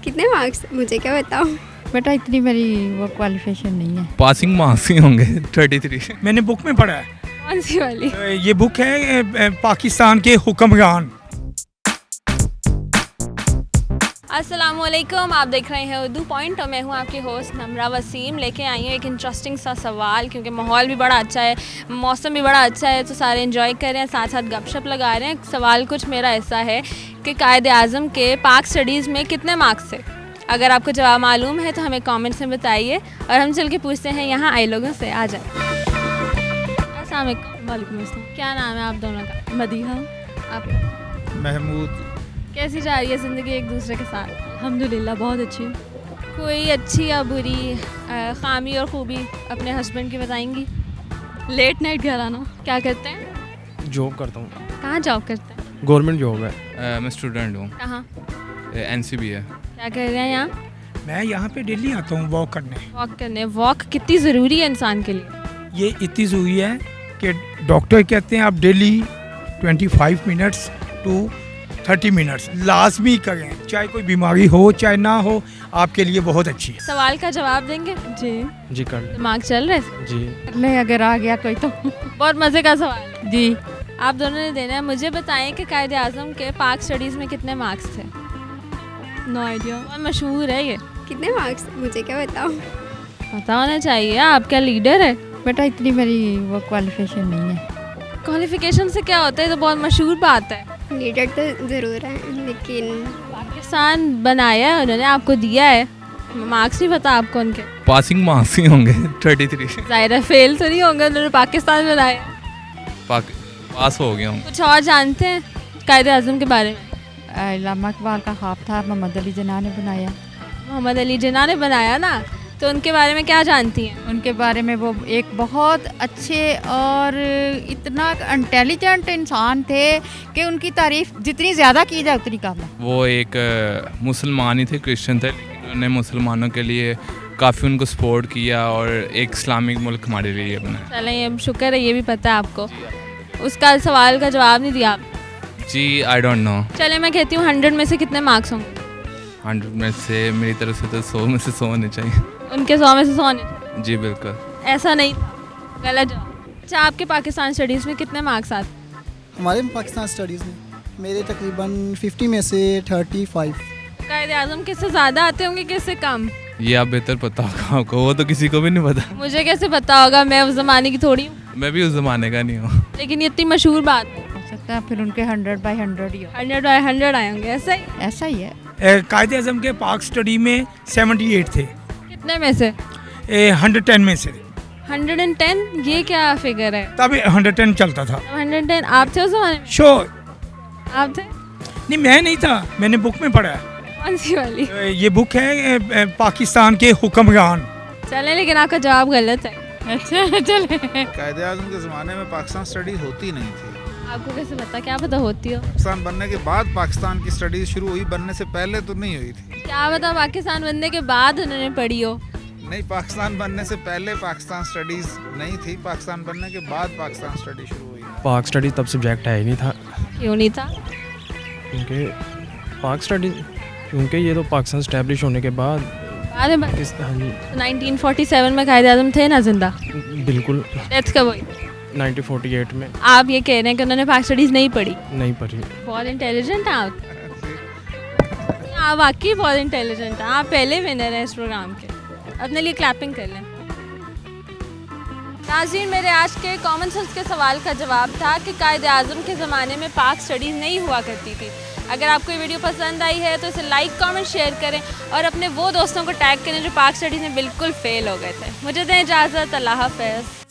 कितने मार्क्स मुझे क्या बताओ। बेटा इतनी मेरी वो क्वालिफिकेशन नहीं है। पासिंग मार्क्स ही होंगे 33। मैंने बुक में पढ़ा है। कौन सी वाली? ये बुक है पाकिस्तान के हुक्मरान। अस्सलामुअलैकुम, आप देख रहे हैं उर्दू पॉइंट और मैं हूं आपकी होस्ट नम्रा वसीम। लेके आई हूँ एक इंटरेस्टिंग सा सवाल, क्योंकि माहौल भी बड़ा अच्छा है, मौसम भी बड़ा अच्छा है, तो सारे एंजॉय कर रहे हैं, साथ साथ गपशप लगा रहे हैं। सवाल कुछ मेरा ऐसा है कि कायदे आज़म के पाक स्टडीज़ में कितने मार्क्स थे? अगर आपको जवाब मालूम है तो हमें कमेंट्स में बताइए और हम चल के पूछते हैं यहाँ आए लोगों से। आ जाए। अस्सलाम वालेकुम। वालेकुम अस्सलाम। क्या नाम है आप दोनों का? मदीहा। आप महमूद। कैसी जा रही है ज़िंदगी एक दूसरे के साथ? अल्हम्दुलिल्लाह बहुत अच्छी। कोई अच्छी या बुरी खामी और खूबी अपने हस्बैंड की बताएंगी? लेट नाइट घर आना। क्या करते हैं? जॉब करता हूँ, कहाँ जॉब करते हैं? गवर्नमेंट जॉब है। मैं स्टूडेंट हूँ, कहाँ? एनसीबी है। क्या कर रहे हैं यहाँ? मैं यहाँ पे डेली आता हूँ वॉक करने। वॉक करने। वॉक कितनी ज़रूरी है इंसान के लिए? ये इतनी ज़रूरी है कि डॉक्टर कहते हैं आप डेली 25 मिनट्स टू 30 मिनट्स लाजमी करें, चाहे कोई बीमारी हो चाहे ना हो, आपके लिए बहुत अच्छी है। सवाल का जवाब देंगे? जी जी कर ले। दिमाग चल रहा है? जी ले अगर आ गया कोई तो। बहुत मज़े का सवाल। जी आप दोनों ने देना है। मुझे बताएं कि कायदे आज़म के पाक स्टडीज़ में कितने मार्क्स थे? No idea. बहुत मशहूर है ये। कितने मार्क्स मुझे क्या बताओ। पता होना चाहिए, आप क्या लीडर है? बेटा इतनी मेरी वो क्वालिफिकेशन नहीं है। क्वालिफिकेशन से क्या होता है? तो बहुत मशहूर बात है। लीडर तो ज़रूर है, लेकिन पाकिस्तान बनाया है उन्होंने, आपको दिया है, मार्क्स नहीं पता आपको उनके? पासिंग मार्क्स ही होंगे 33। ज़ाहिर है फेल तो नहीं होंगे, उन्होंने पाकिस्तान बनाया। पास हो गया हूँ। कुछ और जानते हैं कायदे आज़म के बारे में? इल्लामा इकबाल का ख्वाब था, मोहम्मद अली जिन्ना ने बनाया। मोहम्मद अली जिन्ना ने बनाया ना, तो उनके बारे में क्या जानती हैं? उनके बारे में वो एक बहुत अच्छे और इतना इंटेलिजेंट इंसान थे कि उनकी तारीफ जितनी ज़्यादा की जाए उतनी कम है। वो एक मुसलमान ही थे, क्रिश्चियन थे, लेकिन उन्होंने मुसलमानों के लिए काफ़ी उनको सपोर्ट किया और एक इस्लामिक मुल्क हमारे लिए बनाया। चलें, ये शुक्र है ये भी पता है आपको। उसका सवाल का जवाब नहीं दिया आप। जी आई डोंट नो। चले मैं कहती हूँ 100 में से कितने मार्क्स होंगे? 100 में से मेरी तरफ से तो 100 में से 100 होने चाहिए। उनके 100 में से 100 होने? जी बिल्कुल। ऐसा नहीं, गलत जवाब। अच्छा, आपके पाकिस्तान स्टडीज़ में कितने मार्क्स आते? हमारे पाकिस्तान स्टडीज़ में मेरे तकरीबन 50 में से 35। कायदे आज़म किससे ज़्यादा आते होंगे, किससे कम? ये आप बेहतर पता होगा आपको, वो तो किसी को भी नहीं पता। मुझे कैसे पता होगा, मैं उस ज़माने की थोड़ी हूँ। मैं भी उस ज़माने का नहीं हूँ। लेकिन ये इतनी मशहूर बात है। हो सकता है फिर उनके 100/100 ही हो। 100/100 आए होंगे, ऐसा ही? ऐसा ही है। कायदे आज़म के पाक स्टडी में 78 थे। कितने में से? 110 में से। 110? ये क्या फिगर है? तब 110 चलता था। 110 आप थे उस ज़माने में? श्योर। आप थे? नहीं, मैं नहीं था, मैंने बुक में पढ़ा है। कौन सी वाली? ये बुक है पाकिस्तान के हुक्मरान। चले, लेकिन आपका जवाब गलत है। अच्छा चले। कायदे आज़म के ज़माने में पाकिस्तान स्टडी होती नहीं थी। आपको कैसे पता? क्या पता होती हो? पाकिस्तान बनने के बाद पाकिस्तान की स्टडीज़ शुरू हुई, बनने से पहले तो नहीं हुई थी। क्या पता पाकिस्तान बनने के बाद उन्होंने पढ़ी हो? नहीं, पाकिस्तान बनने से पहले पाकिस्तान स्टडीज़ नहीं थी, पाकिस्तान बनने के बाद पाकिस्तान स्टडी शुरू हुई। पाक स्टडी तब सब्जेक्ट है ही नहीं था, क्यों नहीं था? क्योंकि पाक स्टडी क्योंकि ये तो पाकिस्तान स्टैब्लिश होने के बाद बाद में इस हाँ जी 1947 में कायदे आज़म थे ना जिंदा? बिल्कुल। डेथ कब हुई? 1948 में। आप ये कह रहे हैं कि उन्होंने पाक स्टडीज़ नहीं पढ़ी? नहीं पढ़ी। बहुत इंटेलिजेंट हैं आप। आप वाकई बहुत इंटेलिजेंट हैं। आप पहले विनर हैं इस प्रोग्राम के। अपने लिए क्लैपिंग कर लें। नाज़रीन, मेरे आज के कॉमन सेंस के सवाल का जवाब था कि कायदे आज़म के ज़माने में पाक स्टडीज़ नहीं हुआ करती थी। अगर आपको ये वीडियो पसंद आई है तो इसे लाइक, कमेंट, शेयर करें और अपने वो दोस्तों को टैग करें जो पाक स्टडीज़ में बिल्कुल फेल हो गए थे। मुझे दें इजाज़त। अल्लाह हाफ़िज़।